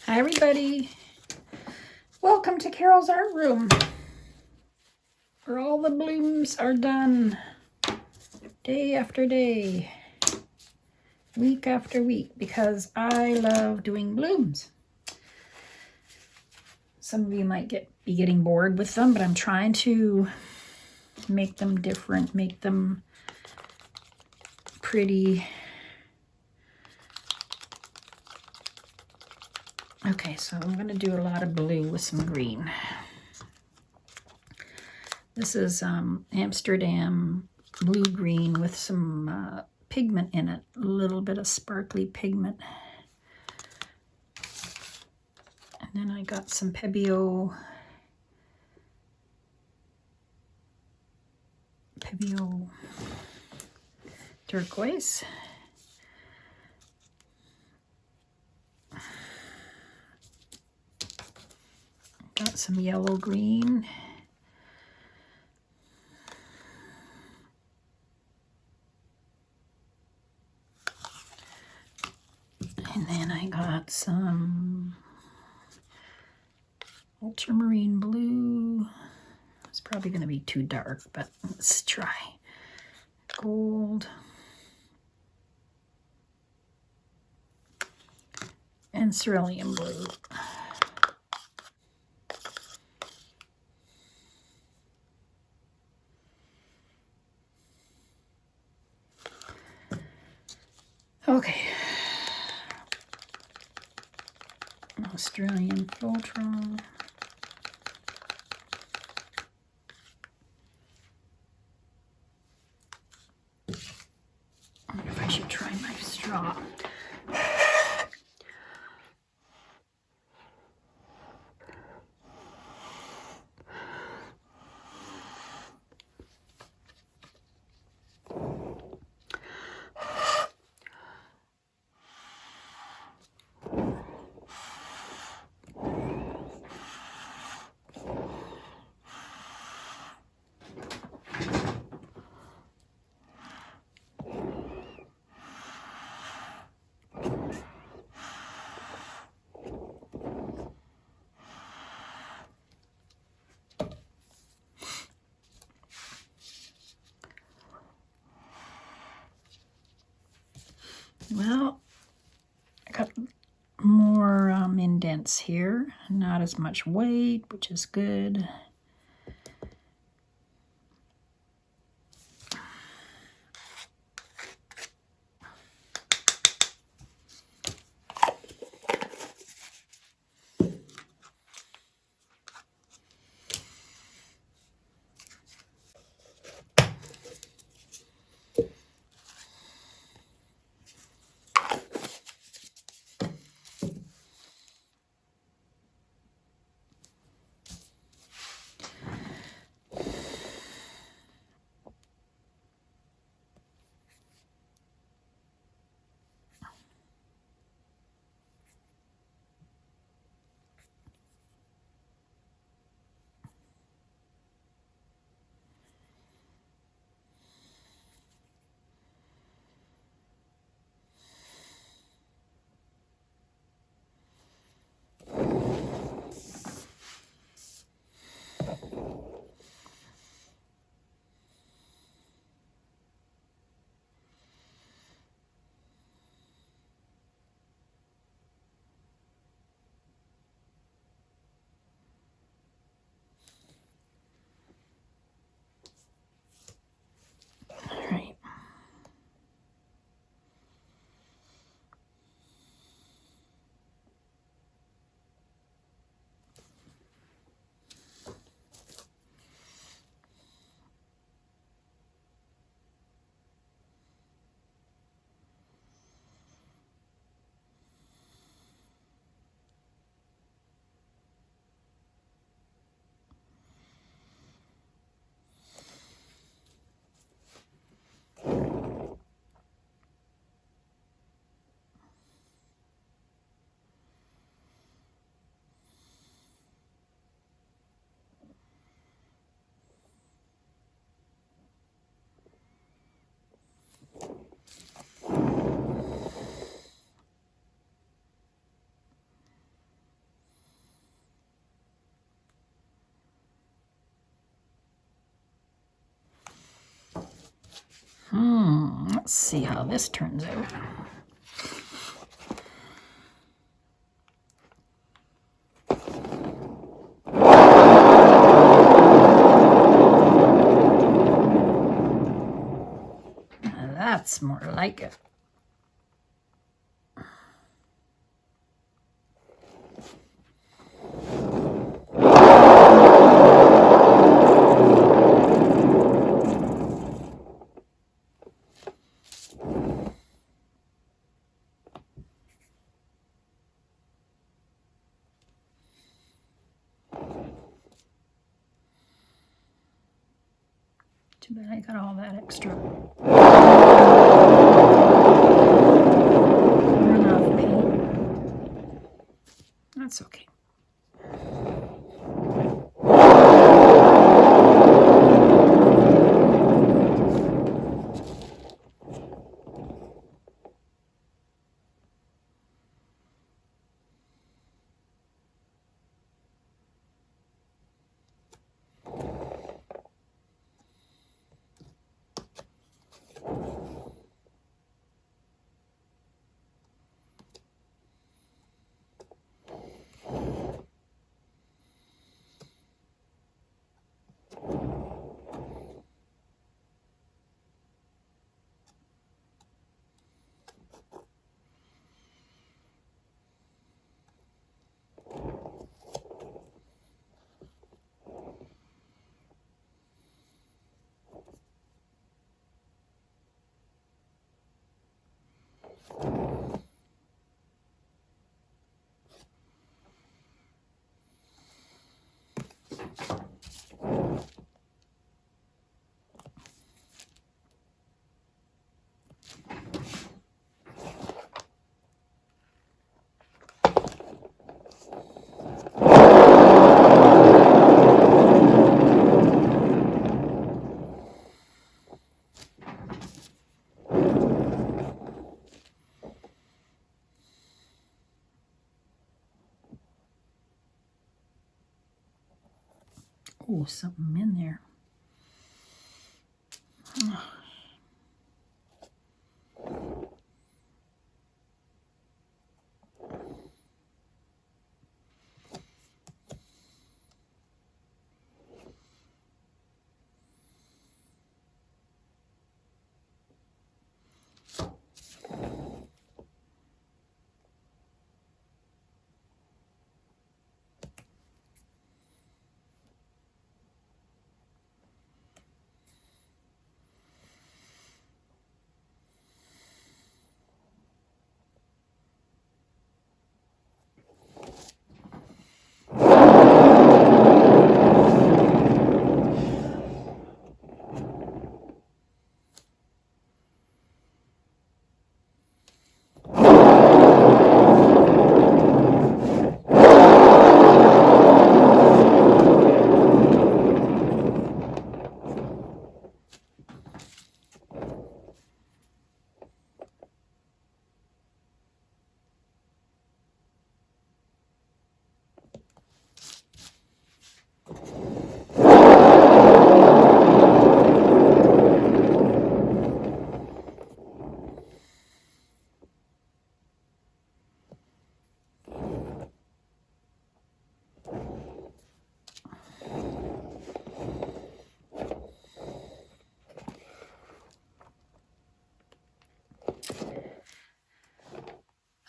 Hi everybody, welcome to Carol's art room, where all the blooms are done day after day, week after week, because I love doing blooms. Some of you might be getting bored with them, but I'm trying to make them different, make them pretty. Okay, so I'm going to do a lot of blue with some green. This is Amsterdam blue-green with some pigment in it, a little bit of sparkly pigment. And then I got some Pebeo turquoise. Got some yellow green. And then I got some ultramarine blue. It's probably going to be too dark, but let's try. Gold. And cerulean blue. Okay. Australian Philtron. I wonder if I should try my straw. Well, I got more indents here, not as much weight, which is good. Let's see how this turns out. Now that's more like it. Too bad I got all that extra runoff paint. That's okay. Oh, something in there.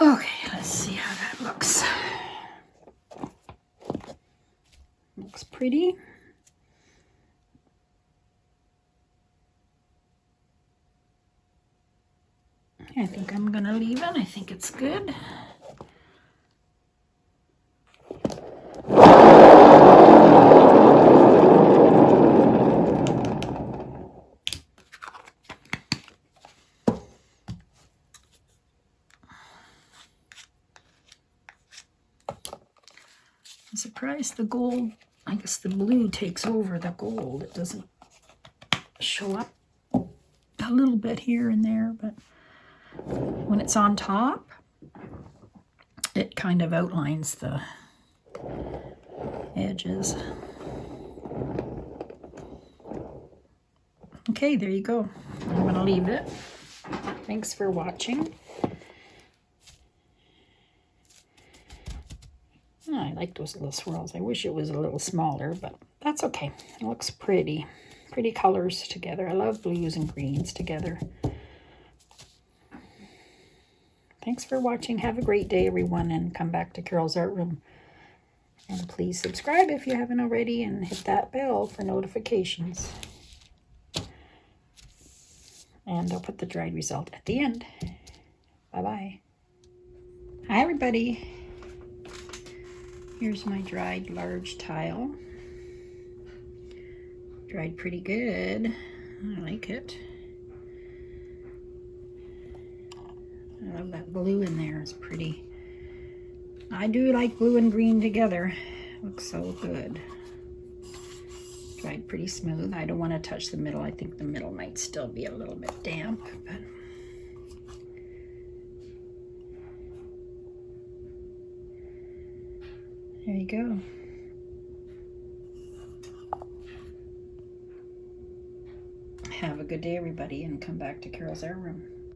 Okay, let's see how that looks. Looks pretty. I think I'm gonna leave it. I think it's good. I'm surprised the gold, I guess the blue takes over the gold. It doesn't show up a little bit here and there, but when it's on top, it kind of outlines the edges. Okay, there you go. I'm gonna leave it. Thanks for watching. Oh, I like those little swirls. I wish it was a little smaller, but that's okay. It looks pretty. Pretty colors together. I love blues and greens together. Thanks for watching. Have a great day, everyone, and come back to Carole's Art Room. And please subscribe if you haven't already, and hit that bell for notifications. And I'll put the dried result at the end. Bye-bye. Hi, everybody. Here's my dried large tile. Dried pretty good. I like it. I love that blue in there. It's pretty. I do like blue and green together. Looks so good. Dried pretty smooth. I don't want to touch the middle. I think the middle might still be a little bit damp, but there you go. Have a good day, everybody, and come back to Carole's Art Room.